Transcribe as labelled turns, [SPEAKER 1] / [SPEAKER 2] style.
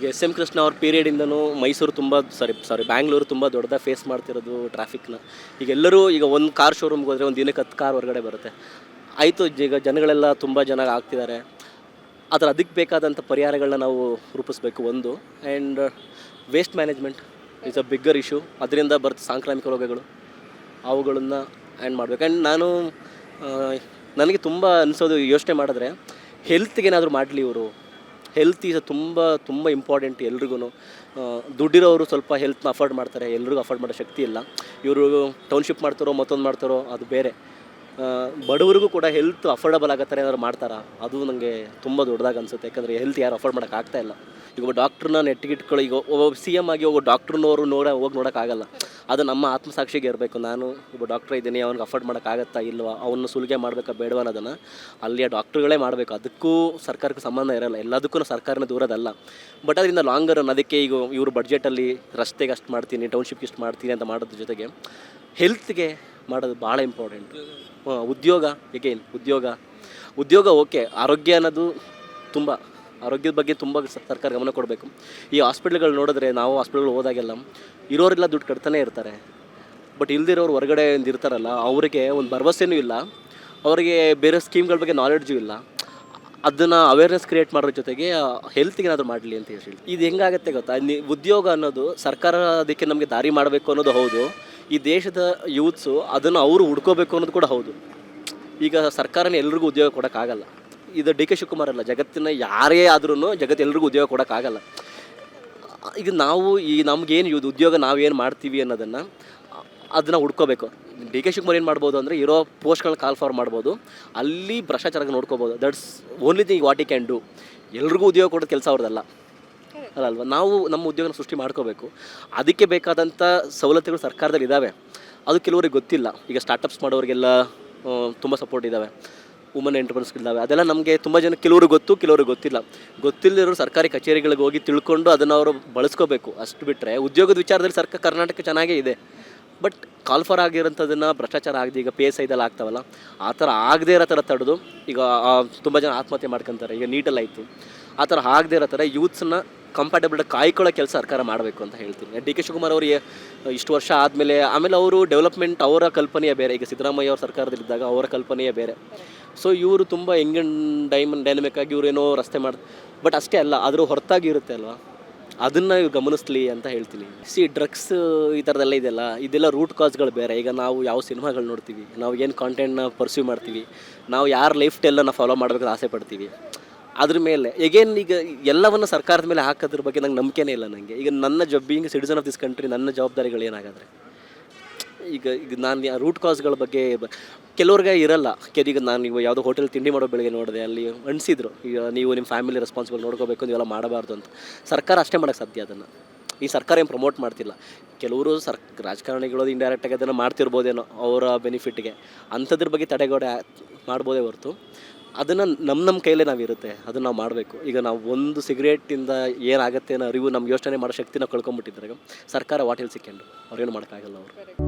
[SPEAKER 1] S M Krishna ಅವ್ರ ಪೀರಿಯಡಿಂದನೂ ಮೈಸೂರು ತುಂಬ ಬ್ಯಾಂಗ್ಳೂರು ತುಂಬ ದೊಡ್ಡದಾಗಿ ಫೇಸ್ ಮಾಡ್ತಿರೋದು ಟ್ರಾಫಿಕ್ನ. ಈಗ ಎಲ್ಲರೂ ಈಗ ಒಂದು ಕಾರ್ ಶೋರೂಮ್ಗೆ ಹೋದರೆ ಒಂದು ದಿನಕ್ಕೆ 10 ಕಾರ್ ಹೊರಗಡೆ ಬರುತ್ತೆ. ಆಯಿತು, ಈಗ ಜನಗಳೆಲ್ಲ ತುಂಬ ಜನ ಆಗ್ತಿದ್ದಾರೆ. ಅದಕ್ಕೆ ಬೇಕಾದಂಥ ಪರಿಹಾರಗಳನ್ನ ನಾವು ರೂಪಿಸ್ಬೇಕು ಒಂದು. And waste management is a bigger issue. ಅದರಿಂದ ಸಾಂಕ್ರಾಮಿಕ ರೋಗಗಳು ಅವುಗಳನ್ನು ಆ್ಯಂಡ್ ಮಾಡಬೇಕು. ಆ್ಯಂಡ್ ನನಗೆ ತುಂಬ ಅನಿಸೋದು, ಯೋಚನೆ ಮಾಡಿದ್ರೆ ಹೆಲ್ತ್ಗೆ ಏನಾದರೂ ಮಾಡಲಿ ಇವರು. ಹೆಲ್ತ್ ಈಸ್ ತುಂಬ ಇಂಪಾರ್ಟೆಂಟ್ ಎಲ್ರಿಗೂ. ದುಡ್ಡಿರೋರು ಸ್ವಲ್ಪ ಹೆಲ್ತ್ನ ಅಫೋರ್ಡ್ ಮಾಡ್ತಾರೆ, ಎಲ್ರಿಗೂ ಅಫೋರ್ಡ್ ಮಾಡೋ ಶಕ್ತಿ ಇಲ್ಲ. ಇವರು ಟೌನ್ಶಿಪ್ ಮಾಡ್ತಾರೋ ಮತ್ತೊಂದು ಮಾಡ್ತಾರೋ ಅದು ಬೇರೆ. ಬಡವರಿಗೂ ಕೂಡ ಹೆಲ್ತ್ ಅಫೋರ್ಡಬಲ್ ಆಗೋ ಥರ ಏನಾದ್ರು ಮಾಡ್ತಾರಾ, ಅದು ನನಗೆ ತುಂಬ ದೊಡ್ಡದಾಗಿ ಅನಿಸುತ್ತೆ. ಯಾಕಂದರೆ ಹೆಲ್ತ್ ಯಾರು ಅಫೋರ್ಡ್ ಮಾಡೋಕ್ಕಾಗ್ತಾ ಇಲ್ಲ. ಈಗ ಒಬ್ಬ ಡಾಕ್ಟ್ರನ್ನ ನೆಟ್ಟಿಗಿಟ್ಕೊಳ್ಳಿ, ಈಗ ಒಬ್ಬ CM ಆಗಿ ಹೋಗೋ ಡಾಕ್ಟ್ರನ್ನವರು ಹೋಗಿ ನೋಡೋಕ್ಕಾಗಲ್ಲ. ಅದು ನಮ್ಮ ಆತ್ಮಸಾಕ್ಷಿಗೆ ಇರಬೇಕು. ನಾನು ಒಬ್ಬ ಡಾಕ್ಟ್ರ್ ಇದ್ದೀನಿ, ಅವ್ನಿಗೆ ಅಫೋರ್ಡ್ ಮಾಡೋಕ್ಕಾಗತ್ತಾ ಇಲ್ವಾ, ಅವನ್ನ ಸುಲಿಗೆ ಮಾಡಬೇಕಾ ಬೇಡವಾ ಅನ್ನೋದನ್ನು ಅಲ್ಲಿಯ ಡಾಕ್ಟ್ರುಗಳೇ ಮಾಡಬೇಕು. ಅದಕ್ಕೂ ಸರ್ಕಾರಕ್ಕೆ ಸಂಬಂಧ ಇರೋಲ್ಲ, ಎಲ್ಲದಕ್ಕೂ ಸರ್ಕಾರನೇ ದೂರದಲ್ಲ. ಬಟ್ ಅದರಿಂದ ಲಾಂಗರ್ ರನ್, ಅದಕ್ಕೆ ಈಗ ಇವರು ಬಡ್ಜೆಟಲ್ಲಿ ರಸ್ತೆಗೆ ಅಷ್ಟು ಮಾಡ್ತೀನಿ, ಟೌನ್ಶಿಪ್ಗೆ ಇಷ್ಟು ಮಾಡ್ತೀನಿ ಅಂತ ಮಾಡೋದ್ರ ಜೊತೆಗೆ ಹೆಲ್ತ್ಗೆ ಮಾಡೋದು ಭಾಳ ಇಂಪಾರ್ಟೆಂಟ್. ಉದ್ಯೋಗ ಓಕೆ. ಆರೋಗ್ಯ ಅನ್ನೋದು ಆರೋಗ್ಯದ ಬಗ್ಗೆ ತುಂಬ ಸರ್ಕಾರ ಗಮನ ಕೊಡಬೇಕು. ಈ ಹಾಸ್ಪಿಟ್ಲ್ಗಳು ನೋಡಿದ್ರೆ, ನಾವು ಹಾಸ್ಪಿಟ್ಲ್ಗಳು ಹೋದಾಗೆಲ್ಲ ಇರೋರೆಲ್ಲ ದುಡ್ಡು ಕಟ್ತಾನೆ ಇರ್ತಾರೆ. ಬಟ್ ಇಲ್ದಿರೋರು ಹೊರಗಡೆ ಇರ್ತಾರಲ್ಲ, ಅವರಿಗೆ ಒಂದು ಭರವಸೆನೂ ಇಲ್ಲ, ಅವರಿಗೆ ಬೇರೆ ಸ್ಕೀಮ್ಗಳ ಬಗ್ಗೆ ನಾಲೆಡ್ಜು ಇಲ್ಲ. ಅದನ್ನು ಅವೇರ್ನೆಸ್ ಕ್ರಿಯೇಟ್ ಮಾಡೋದ್ರ ಜೊತೆಗೆ ಹೆಲ್ತ್ಗೆ ಏನಾದರೂ ಮಾಡಲಿ ಅಂತ ಹೇಳಿ. ಇದು ಹೆಂಗಾಗುತ್ತೆ ಗೊತ್ತಾ, ಉದ್ಯೋಗ ಅನ್ನೋದು ಸರ್ಕಾರ ಅದಕ್ಕೆ ನಮಗೆ ದಾರಿ ಮಾಡಬೇಕು ಅನ್ನೋದು ಹೌದು. ಈ ದೇಶದ ಯೂತ್ಸು ಅದನ್ನು ಅವರು ಹುಡ್ಕೋಬೇಕು ಅನ್ನೋದು ಕೂಡ ಹೌದು. ಈಗ ಸರ್ಕಾರನೇ ಎಲ್ರಿಗೂ ಉದ್ಯೋಗ ಕೊಡೋಕ್ಕಾಗಲ್ಲ. ಇದು DK ಶಿವಕುಮಾರ್ ಅಲ್ಲ, ಜಗತ್ತಿನ ಯಾರೇ ಆದ್ರೂ ಎಲ್ರಿಗೂ ಉದ್ಯೋಗ ಕೊಡೋಕ್ಕಾಗಲ್ಲ. ಈಗ ನಾವು ನಮಗೇನು ಉದ್ಯೋಗ ನಾವೇನು ಮಾಡ್ತೀವಿ ಅದನ್ನು ಹುಡ್ಕೋಬೇಕು. DK ಶಿವಕುಮಾರ್ ಏನು ಮಾಡ್ಬೋದು ಅಂದರೆ, ಇರೋ ಪೋಸ್ಟ್ಗಳನ್ನ ಕಾಲ್ ಫಾರ್ ಮಾಡ್ಬೋದು, ಅಲ್ಲಿ ಭ್ರಷ್ಟಾಚಾರ ನೋಡ್ಕೋಬೋದು. ದಟ್ಸ್ ಓನ್ಲಿ ಥಿಂಗ್ ವಾಟ್ ಈ ಕ್ಯಾನ್ ಡೂ. ಎಲ್ರಿಗೂ ಉದ್ಯೋಗ ಕೊಡೋದು ಕೆಲಸ ಅವ್ರದ್ದಲ್ಲ ಅಲ್ವಾ. ನಾವು ನಮ್ಮ ಉದ್ಯೋಗನ ಸೃಷ್ಟಿ ಮಾಡ್ಕೋಬೇಕು. ಅದಕ್ಕೆ ಬೇಕಾದಂಥ ಸವಲತ್ತುಗಳು ಸರ್ಕಾರದಲ್ಲಿ ಇದ್ದಾವೆ, ಅದು ಕೆಲವರಿಗೆ ಗೊತ್ತಿಲ್ಲ. ಈಗ ಸ್ಟಾರ್ಟಪ್ಸ್ ಮಾಡೋರಿಗೆಲ್ಲ ತುಂಬ ಸಪೋರ್ಟ್ ಇದ್ದಾವೆ, ವುಮನ್ ಎಂಟರ್ಪ್ರೈಸ್ಗಳಿದ್ದಾವೆ. ಅದೆಲ್ಲ ನಮಗೆ ತುಂಬ ಜನ, ಕೆಲವ್ರಿಗೆ ಗೊತ್ತು, ಕೆಲವ್ರಿಗೆ ಗೊತ್ತಿಲ್ಲದಿರೋರು ಸರ್ಕಾರಿ ಕಚೇರಿಗಳಿಗೆ ಹೋಗಿ ತಿಳ್ಕೊಂಡು ಅದನ್ನು ಅವರು ಬಳಸ್ಕೋಬೇಕು. ಅಷ್ಟು ಬಿಟ್ಟರೆ ಉದ್ಯೋಗದ ವಿಚಾರದಲ್ಲಿ ಕರ್ನಾಟಕ ಚೆನ್ನಾಗೇ ಇದೆ. ಬಟ್ ಕಾಲ್ ಫಾರ್ ಆಗಿರೋಂಥದ್ದನ್ನು ಭ್ರಷ್ಟಾಚಾರ ಆಗದೆ, ಈಗ PSI ಇದೆಲ್ಲ ಆಗ್ತಾವಲ್ಲ, ಆ ಥರ ಆಗದೇ ಇರೋ ಥರ ತಡೆದು, ಈಗ ತುಂಬ ಜನ ಆತ್ಮಹತ್ಯೆ ಮಾಡ್ಕೊತಾರೆ. ಈಗ ನೀಟಲ್ಲಿ ಆಯಿತು, ಆ ಥರ ಆಗದೇ ಇರೋ ಥರ ಯೂತ್ಸನ್ನ ಕಂಫರ್ಟಬಲ್ ಕಾಯ್ಕೊಳ್ಳೋ ಕೆಲಸ ಸರ್ಕಾರ ಮಾಡಬೇಕು ಅಂತ ಹೇಳ್ತೀನಿ. DK ಶಿವಕುಮಾರ್ ಅವರಿಗೆ ಇಷ್ಟು ವರ್ಷ ಆಮೇಲೆ ಅವರು ಡೆವಲಪ್ಮೆಂಟ್, ಅವರ ಕಲ್ಪನೆಯೇ ಬೇರೆ. ಈಗ ಸಿದ್ದರಾಮಯ್ಯ ಅವ್ರ ಸರ್ಕಾರದಲ್ಲಿದ್ದಾಗ ಅವರ ಕಲ್ಪನೆಯೇ ಬೇರೆ. ಸೊ ಇವರು ತುಂಬ ಯಂಗ್ ಆ್ಯಂಡ್ ಡೈನಮಿಕ್ ಆಗಿ ಇವರೇನೋ ರಸ್ತೆ ಬಟ್ ಅಷ್ಟೇ ಅಲ್ಲ, ಅದ್ರ ಹೊರತಾಗಿ ಇರುತ್ತೆ ಅಲ್ವಾ, ಅದನ್ನು ಗಮನಿಸ್ಲಿ ಅಂತ ಹೇಳ್ತೀನಿ. ಡ್ರಗ್ಸ್ ಈ ಥರದ್ದೆಲ್ಲ ಇದೆಲ್ಲ ರೂಟ್ ಕಾಸ್ಗಳು ಬೇರೆ. ಈಗ ನಾವು ಯಾವ ಸಿನಿಮಾಗಳು ನೋಡ್ತೀವಿ, ನಾವು ಏನು ಕಾಂಟೆಂಟ್ನ ಪರ್ಸ್ಯೂ ಮಾಡ್ತೀವಿ, ನಾವು ಯಾರ ಲೈಫ್ ಸ್ಟೈಲನ್ನು ಫಾಲೋ ಮಾಡಬೇಕಂತ ಆಸೆ ಪಡ್ತೀವಿ, ಅದ್ರ ಮೇಲೆ ಈಗ ಎಲ್ಲವನ್ನು ಸರ್ಕಾರದ ಮೇಲೆ ಹಾಕೋದ್ರ ಬಗ್ಗೆ ನಂಗೆ ನಂಬಿಕೆನೇ ಇಲ್ಲ. ನನಗೆ ಈಗ ನನ್ನ being citizen of this country, ನನ್ನ ಜವಾಬ್ದಾರಿಗಳು ಏನಾಗಾದರೆ, ಈಗ ನಾನು ರೂಟ್ ಕಾಸ್ಗಳ ಬಗ್ಗೆ ಕೆಲವ್ರಿಗೆ ಇರಲ್ಲ. ಈಗ ನಾನು ಯಾವುದೋ ಹೋಟೆಲ್ ತಿಂಡಿ ಮಾಡೋ ಬೆಳಗ್ಗೆ ನೋಡಿದೆ, ಅಲ್ಲಿ ಅನಿಸಿದ್ರು, ಈಗ ನೀವು ನಿಮ್ಮ ಫ್ಯಾಮಿಲಿ ರೆಸ್ಪಾನ್ಸಿಬಲ್ ನೋಡ್ಕೋಬೇಕು, ನೀವೆಲ್ಲ ಮಾಡಬಾರ್ದು ಅಂತ. ಸರ್ಕಾರ ಅಷ್ಟೇ ಮಾಡೋಕ್ಕೆ ಸಾಧ್ಯ. ಅದನ್ನು ಈ ಸರ್ಕಾರ ಏನು ಪ್ರಮೋಟ್ ಮಾಡ್ತಿಲ್ಲ. ಕೆಲವರು ರಾಜಕಾರಣಿಗಳು ಇಂಡೈರೆಕ್ಟಾಗಿ ಅದನ್ನು ಮಾಡ್ತಿರ್ಬೋದೇನೋ ಅವರ ಬೆನಿಫಿಟ್ಗೆ, ಅಂಥದ್ರ ಬಗ್ಗೆ ತಡೆಗೋಡೆ ಮಾಡ್ಬೋದೇ ಹೊರತು ಅದನ್ನು ನಮ್ಮ ಕೈಲೇ ನಾವಿರುತ್ತೆ, ಅದನ್ನು ನಾವು ಮಾಡಬೇಕು. ಈಗ ನಾವು ಒಂದು ಸಿಗರೇಟಿಂದ ಏನಾಗುತ್ತೆ ಅನ್ನೋ ಅರಿವು, ನಮ್ಗೆ ಯೋಚನೆ ಮಾಡೋ ಶಕ್ತಿನ ಕಳ್ಕೊಂಬಿಟ್ಟಿದ್ದಾರೆ. ಸರ್ಕಾರ ವಾಟೆಲ್ ಸಿಕ್ಕೊಂಡು ಅವ್ರೇನು ಮಾಡೋಕ್ಕಾಗಲ್ಲ ಅವರು.